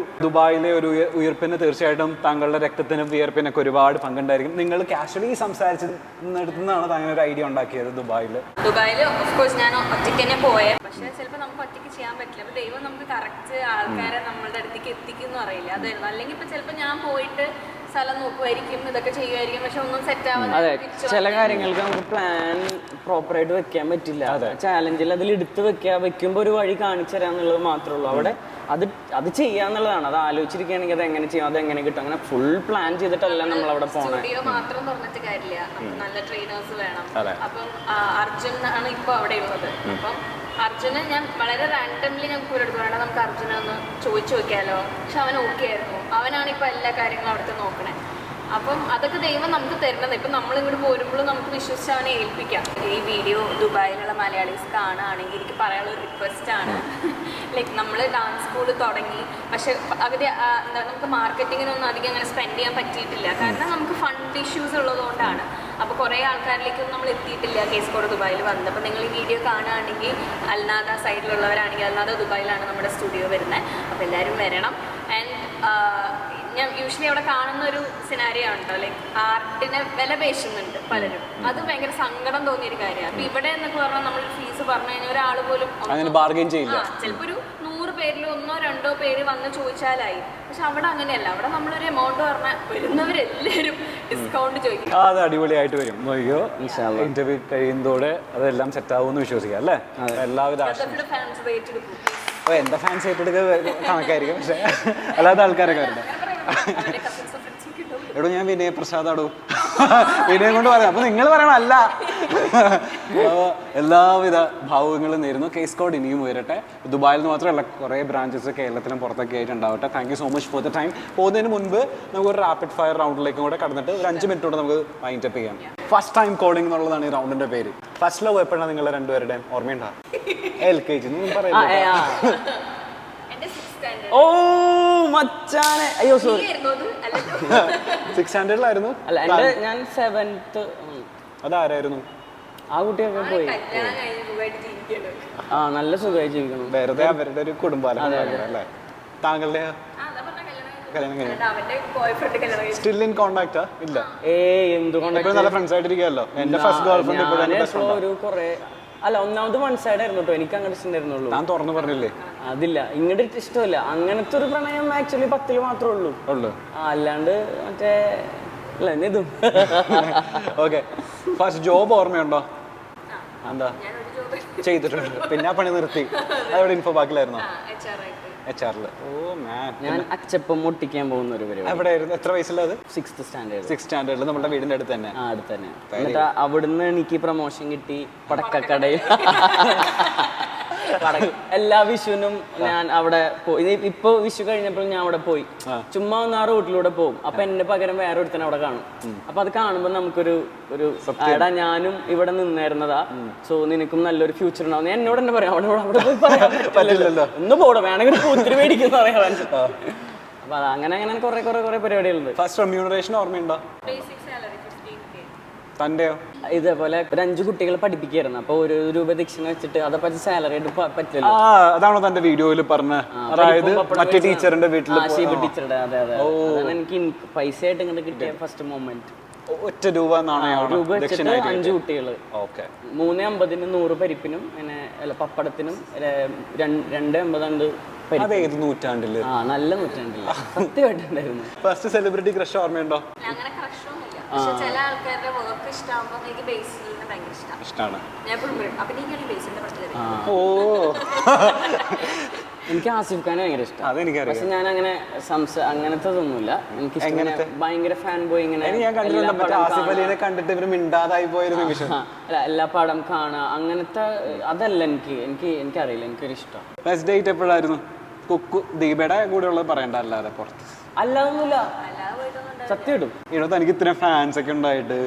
ദുബായിലെ ഒരു ഉയർപ്പിന് തീർച്ചയായിട്ടും താങ്കളുടെ രക്തത്തിനും വിയർപ്പിനൊക്കെ ഒരുപാട് പങ്കുണ്ടായിരിക്കും. നിങ്ങൾ കാഷ്വലി സംസാരിച്ചെടുത്തുനിന്നാണ് താങ്കൾ ഒരു ഐഡിയ ഉണ്ടാക്കിയത് ദുബായിൽ ഓഫ് കോഴ്സ് ഞാൻ ഒറ്റയ്ക്ക് തന്നെ പോയേ. പക്ഷെ ചിലപ്പോൾ നമുക്ക് ഒറ്റയ്ക്ക് ചെയ്യാൻ പറ്റില്ല. അപ്പോൾ ദൈവം നമുക്ക് കറക്റ്റ് ആൾക്കാരെ നമ്മളുടെ അടുത്തേക്ക് എത്തിക്കുന്നു അറിയില്ല. അതായിരുന്നു. അല്ലെങ്കിൽ ഇപ്പൊ ചിലപ്പോൾ ഞാൻ പോയിട്ട് സ്ഥലം നോക്കുമായിരിക്കും, ഇതൊക്കെ ചെയ്യുമായിരിക്കും, പക്ഷെ ഒന്നും സെറ്റ് ആവാൻ. അതെ, ചില കാര്യങ്ങൾക്ക് നമുക്ക് പ്ലാൻ പ്രോപ്പറായിട്ട് വെക്കാൻ പറ്റില്ല. ചാലഞ്ചിൽ അതിൽ എടുത്ത് വെക്കുമ്പോൾ ഒരു വഴി കാണിച്ചു തരാന്നുള്ളത് മാത്രമേ ഉള്ളൂ. അവിടെ അത് ചെയ്യാന്നുള്ളതാണ്. അത് ആലോചിച്ചിരിക്കുകയാണെങ്കിൽ അത് എങ്ങനെ ചെയ്യും, അത് എങ്ങനെ കിട്ടും, അങ്ങനെ ഫുൾ പ്ലാൻ ചെയ്തിട്ടല്ല നമ്മൾ അവിടെ പോകണം. സ്റ്റുഡിയോ മാത്രം തുറന്നിട്ട് കാര്യമില്ല, നല്ല ട്രെയിനേഴ്സ് വേണം. അപ്പം അർജുൻ ആണ് ഇപ്പൊ അവിടെ ഉള്ളത്. അപ്പം അർജുനെ ഞാൻ വളരെ റാൻഡംലി ഞങ്ങൾക്ക് ഒരിടത്ത് വേണം, നമുക്ക് അർജുനെ ഒന്ന് ചോദിച്ചു നോക്കിയാലോ. പക്ഷെ അവൻ ഓക്കെ ആയിരുന്നു. അവനാണ് ഇപ്പൊ എല്ലാ കാര്യങ്ങളും അവിടുത്തെ നോക്കണേ. അപ്പം അതൊക്കെ ദൈവം നമുക്ക് തരുന്നത്. ഇപ്പം നമ്മളിങ്ങോട്ട് പോരുമ്പോഴും നമുക്ക് വിശ്വസിച്ച് അവനെ ഏൽപ്പിക്കാം. ഈ വീഡിയോ ദുബായിലുള്ള മലയാളീസ് കാണുകയാണെങ്കിൽ എനിക്ക് പറയാനുള്ള ഒരു റിക്വസ്റ്റാണ്, ലൈക്ക് നമ്മൾ ഡാൻസ് സ്കൂൾ തുടങ്ങി, പക്ഷെ അവിടെ എന്താ നമുക്ക് മാർക്കറ്റിങ്ങിനൊന്നും അധികം അങ്ങനെ സ്പെൻഡ് ചെയ്യാൻ പറ്റിയിട്ടില്ല. കാരണം നമുക്ക് ഫണ്ട് ഇഷ്യൂസ് ഉള്ളതുകൊണ്ടാണ്. അപ്പോൾ കുറേ ആൾക്കാരിലേക്കൊന്നും നമ്മൾ എത്തിയിട്ടില്ല കെ സ്ക്വാഡ് ദുബായിൽ വന്നത്. അപ്പോൾ നിങ്ങൾ ഈ വീഡിയോ കാണുകയാണെങ്കിൽ അൽനാദ സൈഡിലുള്ളവരാണെങ്കിൽ, അൽനാദ ദുബായിലാണ് നമ്മുടെ സ്റ്റുഡിയോ വരുന്നത്. അപ്പോൾ എല്ലാവരും വരണം. ആൻഡ് ഞാൻ യൂഷ്വലി അവിടെ കാണുന്ന ഒരു സിനാരിയോ ഉണ്ടോ, ലൈക്ക് ആർട്ടിനെ വില പേശുന്നുണ്ട് പലരും. അത് ഭയങ്കര സങ്കടം തോന്നിയൊരു കാര്യമാണ്. അപ്പൊ ഇവിടെ എന്നൊക്കെ പറഞ്ഞാൽ നമ്മളൊരു ഫീസ് പറഞ്ഞു കഴിഞ്ഞാൽ ഒരാൾ പോലും അങ്ങനെ ബാർഗെയിൻ ചെയ്യില്ല. ചിലപ്പോൾ ഒരു 100 പേരിൽ 1-2 പേര് വന്ന് ചോദിച്ചാലായി. പക്ഷെ അവിടെ അങ്ങനെയല്ല. അവിടെ നമ്മളൊരു എമൗണ്ട് പറഞ്ഞാൽ വരുന്നവരെല്ലാവരും ഡിസ്കൗണ്ട് ചോദിക്കും. അത് അടിപൊളിയായിട്ട് വരും. അയ്യോ ഇന്റർവ്യൂ കഴിയുന്നതോടെ അതെല്ലാം സെറ്റ് ആവുമെന്ന് വിശ്വസിക്കാം അല്ലേ? എല്ലാവിധ ഫാൻസ് റേറ്റ് എടുക്കും. എന്താ ഫാൻസ് ഏറ്റെടുക്കുക കണക്കായിരിക്കും, പക്ഷെ അല്ലാത്ത ആൾക്കാരൊക്കെ വരട്ടെ. എടോ ഞാൻ വിനയ പ്രസാദാടോ, വിനയം കൊണ്ട് പറയാം. അപ്പൊ നിങ്ങൾ പറയണം അല്ല. എല്ലാവിധ ഭാവുകങ്ങളും നേരുന്നു. കേസ് കോഡ് ഇനിയും ഉയരട്ടെ. ദുബായിൽ നിന്ന് മാത്രമല്ല, കുറേ ബ്രാഞ്ചസ് കേരളത്തിലും പുറത്തൊക്കെ ആയിട്ട് ഉണ്ടാവട്ടെ. Thank you so much for the time. പോകുന്നതിന് മുൻപ് നമുക്കൊരു റാപ്പിഡ് ഫയർ റൗണ്ടിലേക്കും കൂടെ കടന്നിട്ട് ഒരു 5 മിനിറ്റ് കൂടെ നമുക്ക് വൈൻഡ് അപ്പ് ചെയ്യാം. ഫസ്റ്റ് ടൈം കോളിംഗ് എന്നുള്ളതാണ് ഈ റൗണ്ടിന്റെ പേര്. ഫസ്റ്റ് ലവ് എപ്പോഴാണ് നിങ്ങൾ രണ്ടുപേരുടെയും ഓർമ്മയുണ്ടോ? LKG ഓ മച്ചാനെ, അയ്യോ സോറി, 6th സ്റ്റാൻഡേർഡിലായിരുന്നു. അല്ല എൻ്റെ ഞാൻ 7th. അതാരായിരുന്നു? ആ കുട്ടിയൊക്കെ പോയി. ആ നല്ല സുഖമായി ജീവിക്കണം. വെറുതെ അവരുടെ ഒരു കുടുംബാലം അല്ലേ? താങ്കളുടെ സ്റ്റിൽ ഇൻ കോണ്ടാക്ട് ഇല്ല? എന്ത് നല്ല ഫ്രണ്ട്സ് ആയിട്ടിരിക്കുമല്ലോ. എന്റെ ഫസ്റ്റ് ഗേൾ ഫ്രണ്ട് ഒരു കുറെ അല്ല, ഒന്നാമത് വൺ സൈഡ് ആയിരുന്നു കേട്ടോ. എനിക്ക് അങ്ങനെ ഇഷ്ടമായിരുന്നുള്ളൂ. ഞാൻ തുറന്നു പറഞ്ഞില്ലേ, അതില്ല, ഇങ്ങോട്ട് ഇഷ്ടമല്ല. അങ്ങനത്തെ ഒരു പ്രണയം ആക്ച്വലി 10ൽ മാത്രമേ ഉള്ളൂ. അല്ലാണ്ട് മറ്റേ അല്ല ഇതും. ഓക്കെ, ഫസ്റ്റ് ജോബ് ഓർമ്മയുണ്ടോ? എന്താ ചെയ്തിട്ടുണ്ട്? പിന്നെ ആ പണി നിർത്തി. അതെവിടെ ഇൻഫോ ബാക്കിലായിരുന്നോ? HR-ൽ. ഓ മാൻ, ഞാൻ അച്ചപ്പം ഒട്ടിക്കാൻ പോകുന്ന ഒരു പരിപാടി. എവിടെയായിരുന്നു? എത്ര വയസ്സിലത്? 6th standard. 6th സ്റ്റാൻഡേർഡിൽ നമ്മുടെ വീടിന്റെ അടുത്ത് തന്നെ. അടുത്ത് തന്നെ. എന്നിട്ട് അവിടുന്ന് എനിക്ക് പ്രൊമോഷൻ കിട്ടി പടക്കക്കടയിൽ. എല്ലാ വിഷുവിനും ഞാൻ അവിടെ പോയി. ഇപ്പൊ വിഷു കഴിഞ്ഞപ്പോൾ ഞാൻ അവിടെ പോയി. ചുമ്മാ ഒന്ന് ആ റൂട്ടിലൂടെ പോകും. അപ്പൊ എന്നെ പകരം വേറെ ഒരുത്തനെ അവിടെ കാണും. അപ്പൊ അത് കാണുമ്പോ നമുക്കൊരു എടാ ഞാനും ഇവിടെ നിന്നായിരുന്നതാ, സോ നിനക്കും നല്ലൊരു ഫ്യൂച്ചർ ഉണ്ടാവും. എന്നോട് തന്നെ പറയാം. അവിടെ പോയി പറയാൻ പറ്റില്ലല്ലോ. ഒന്ന് പോടെ, വേണമെങ്കിൽ ഒത്തിരി മേടിക്കുന്ന പറയാൻ. അപ്പൊ അങ്ങനെ അങ്ങനെ കുറെ പരിപാടികളുണ്ട്. ഫസ്റ്റ് റെമ്യൂണറേഷൻ ഓർമ്മയുണ്ടോ? തന്റെയോ? ഇതേപോലെ ഒരു 5 കുട്ടികളെ പഠിപ്പിക്കായിരുന്നു. അപ്പൊ 1 രൂപ ദക്ഷിണ വെച്ചിട്ട് അതപ്പോ സാലറി ആയിട്ട് പറ്റില്ല. അതാണോ തന്റെ വീഡിയോയിൽ പറഞ്ഞ? അതായത് മറ്റേ ടീച്ചറിന്റെ വീട്ടിൽ ടീച്ചറുടെ. അതെ. അതാണ് എനിക്ക് പൈസ ആയിട്ട് ഇങ്ങോട്ട് കിട്ടിയ ഫസ്റ്റ് മൊമെന്റ്. 1 രൂപ രൂപ വെച്ചിട്ട് 5 കുട്ടികള്. 3.50-ന് 100 പരിപ്പിനും അല്ല പപ്പടത്തിനും 2.50 അത് ഏത് നൂറ്റാണ്ടില്? നല്ല നൂറ്റാണ്ടില് സത്യമായിട്ടുണ്ടായിരുന്നു. ഫസ്റ്റ് സെലിബ്രിറ്റി ക്രഷ് ഓർമ്മയുണ്ടോ? അങ്ങനെ ക്രഷൊന്നുമില്ല. പക്ഷെ ചില ആൾക്കാരുടെ വർക്ക് ഇഷ്ടമാകുമ്പോ എനിക്ക് ബേസിലിനെ ഭയങ്കര ഇഷ്ടമാണ്. ഞാൻ എപ്പോഴും അഭിനയിക്കാൻ ബേസിലിന്റെ പറ്റില്ല. ഓ, എനിക്ക് ആസിഫ് ഖാനെ ഭയങ്കര ഇഷ്ടമാണ്. പക്ഷെ ഞാൻ അങ്ങനെ അങ്ങനത്തതൊന്നുമില്ല. എനിക്ക് ഭയങ്കര ഫാൻ ബോയ്. ഇങ്ങനെ കണ്ടിട്ട് ഇവര് മിണ്ടാതായി പോയൊരു നിമിഷം. അല്ല, എല്ലാ പടം കാണുക അങ്ങനത്തെ അതല്ല എനിക്കറിയില്ല. എനിക്കൊരു ഇഷ്ടം. ഫസ്റ്റ് ഡേറ്റ് എപ്പോഴായിരുന്നു? കുക്കു ദീപയുടെ കൂടെ ഉള്ളത് പറയണ്ട, അല്ലാതെ പുറത്ത് അല്ലാതൊന്നുമില്ല. സത്യമായിട്ടും ഇടത്ത് എനിക്ക് ഇത്രയും ഫാൻസ് ഒക്കെ ഉണ്ടായിട്ട്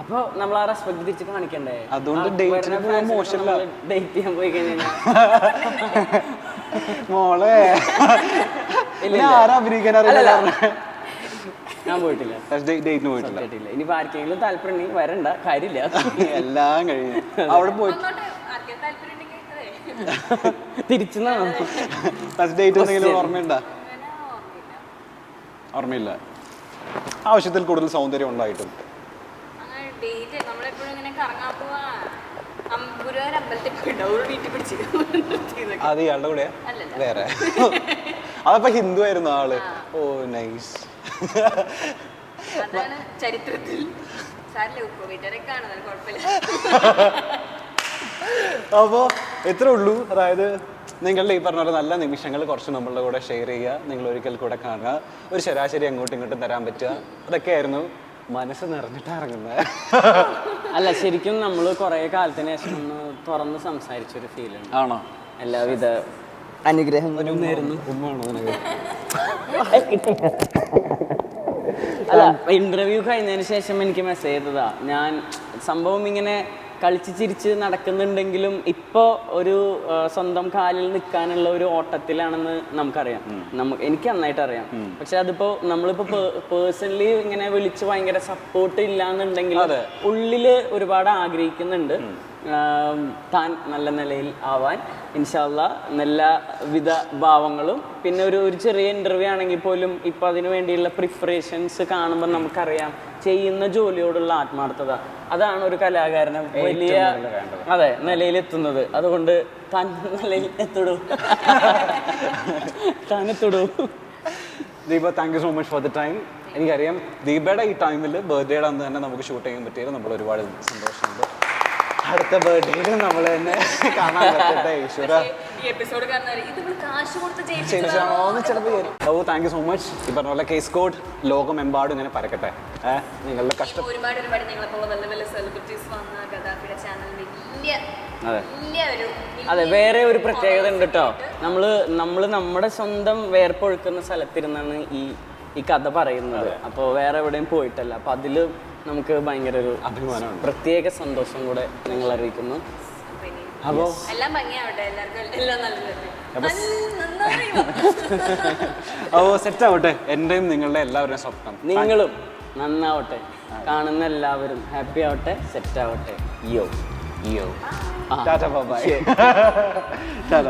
അപ്പൊ നമ്മൾ ആ റെസ്പെക്ട് തിരിച്ച് കാണിക്കണ്ടേ? അതുകൊണ്ട് ഡേറ്റിന് പോകാൻ മോശമല്ല. ഡേറ്റ് ചെയ്യാൻ പോയി കഴിഞ്ഞാൽ മോളെ ആരാ അഭിനയിക്കാൻ അറിയില്ല. ഞാൻ പോയിട്ടില്ല, ഡേറ്റിന് പോയിട്ടില്ല. ഇനിയിപ്പോ ആർക്കെങ്കിലും താല്പര്യം ഉണ്ടെങ്കിൽ വരണ്ട, കാര്യമില്ല. എല്ലാം കഴിഞ്ഞു അവിടെ പോയിട്ട് തിരിച്ചു. ഫസ്റ്റ് ഡേറ്റ് എന്തെങ്കിലും ഓർമ്മയുണ്ടോ? ഓർമ്മയില്ല. ആവശ്യത്തിൽ കൂടുതൽ സൗന്ദര്യം ഉണ്ടായിട്ടും അത് ഇയാളുടെ കൂടെ വേറെ? അതപ്പോ ഹിന്ദു ആയിരുന്നു ആള്. ഓ നൈസ്. ചരിത്രത്തിൽ അപ്പോ എത്ര ഉള്ളൂ. അതായത് നിങ്ങളുടെ ഈ പറഞ്ഞ പോലെ നല്ല നിമിഷങ്ങൾ കുറച്ച് നമ്മളുടെ കൂടെ ഷെയർ ചെയ്യുക, നിങ്ങൾ ഒരിക്കൽ കൂടെ കാണുക, ഒരു ശരാശരി അങ്ങോട്ടും ഇങ്ങോട്ടും തരാൻ പറ്റുക, അതൊക്കെയായിരുന്നു മനസ്സ് നിറഞ്ഞിട്ട് ഇറങ്ങുന്നത്. അല്ല, ശരിക്കും നമ്മൾ കുറെ കാലത്തിന് ശേഷം ഒന്ന് തുറന്ന് സംസാരിച്ചൊരു ഫീലുണ്ട്. ആണോ? എല്ലാവിധ അനുഗ്രഹങ്ങളും നേരുന്നു. അല്ല, ഇന്റർവ്യൂ കഴിഞ്ഞതിന് ശേഷം എനിക്ക് മെസ്സേജ് ചെയ്തതാ. ഞാൻ സംഭവം ഇങ്ങനെ കളിച്ച് ചിരിച്ച് നടക്കുന്നുണ്ടെങ്കിലും ഇപ്പോൾ ഒരു സ്വന്തം കാലിൽ നിൽക്കാനുള്ള ഒരു ഓട്ടത്തിലാണെന്ന് നമുക്കറിയാം. എനിക്ക് നന്നായിട്ട് അറിയാം. പക്ഷെ അതിപ്പോൾ നമ്മളിപ്പോൾ പേഴ്സണലി ഇങ്ങനെ വിളിച്ച് ഭയങ്കര സപ്പോർട്ട് ഇല്ലാന്നുണ്ടെങ്കിൽ ഉള്ളിൽ ഒരുപാട് ആഗ്രഹിക്കുന്നുണ്ട്. താൻ നല്ല നിലയിൽ ആവാൻ ഇൻഷാല്ല നല്ല വിധ ഭാവങ്ങളും പിന്നെ ഒരു ചെറിയ ഇൻ്റർവ്യൂ ആണെങ്കിൽ പോലും ഇപ്പം അതിനു വേണ്ടിയുള്ള പ്രിപ്പറേഷൻസ് കാണുമ്പോൾ നമുക്കറിയാം ചെയ്യുന്ന ജോലിയോടുള്ള ആത്മാർത്ഥത അതാണ് ഒരു കലാകാരനെ വലിയ അതെ നിലയിലെത്തുന്നത്. അതുകൊണ്ട് താൻ നിലയിൽ എത്തിടൂ, താൻ എത്തിടൂ. Deepa, thank you so much for the time. എനിക്കറിയാം ദീപയുടെ ഈ ടൈമിൽ ബർത്ത്ഡേയുടെ അന്ന് തന്നെ നമുക്ക് ഷൂട്ട് ചെയ്യാൻ പറ്റിയത് നമ്മൾ ഒരുപാട് സന്തോഷമുണ്ട്. അടുത്ത ബർത്ത്ഡേയിൽ നമ്മൾ തന്നെ കാണാൻ പറ്റട്ടെ. ഈശ്വര ഓ താങ്ക് യു സോ മച്ച്. ഈ പറഞ്ഞ പോലെ കേസ് കോഡ് ലോകമെമ്പാടും ഇങ്ങനെ പരക്കട്ടെ. നിങ്ങളുടെ കഷ്ടം ഒരുപാട് ഞങ്ങളെപ്പോലെ നല്ല നല്ല സെലിബ്രിറ്റീസ് വന്ന ഗദാഫിയുടെ ചാനൽ അതെ, വേറെ ഒരു പ്രത്യേകത ഉണ്ട് കേട്ടോ. നമ്മള് നമ്മുടെ സ്വന്തം വേർപ്പൊഴുക്കുന്ന സ്ഥലത്തിരുന്നാണ് ഈ കഥ പറയുന്നത്. അപ്പോൾ വേറെ എവിടെയും പോയിട്ടല്ല. അപ്പോൾ അതില് നമുക്ക് ഭയങ്കര ഒരു അഭിമാനമാണ്, പ്രത്യേക സന്തോഷം കൂടെ നിങ്ങൾ അറിയിക്കുന്നു. അപ്പോൾ എല്ലാം ഭംഗിയാവട്ടെ, എല്ലാവർക്കും എല്ലാം അപ്പോൾ സെറ്റ് ആവട്ടെ. എൻ്റെയും നിങ്ങളുടെ എല്ലാവരുടെയും സ്വപ്നം നിങ്ങളും നന്നാവട്ടെ, കാണുന്ന എല്ലാവരും ഹാപ്പി ആവട്ടെ, സെറ്റ് ആവട്ടെ. യോ ടാറ്റ ബൈ. ടാറ്റ.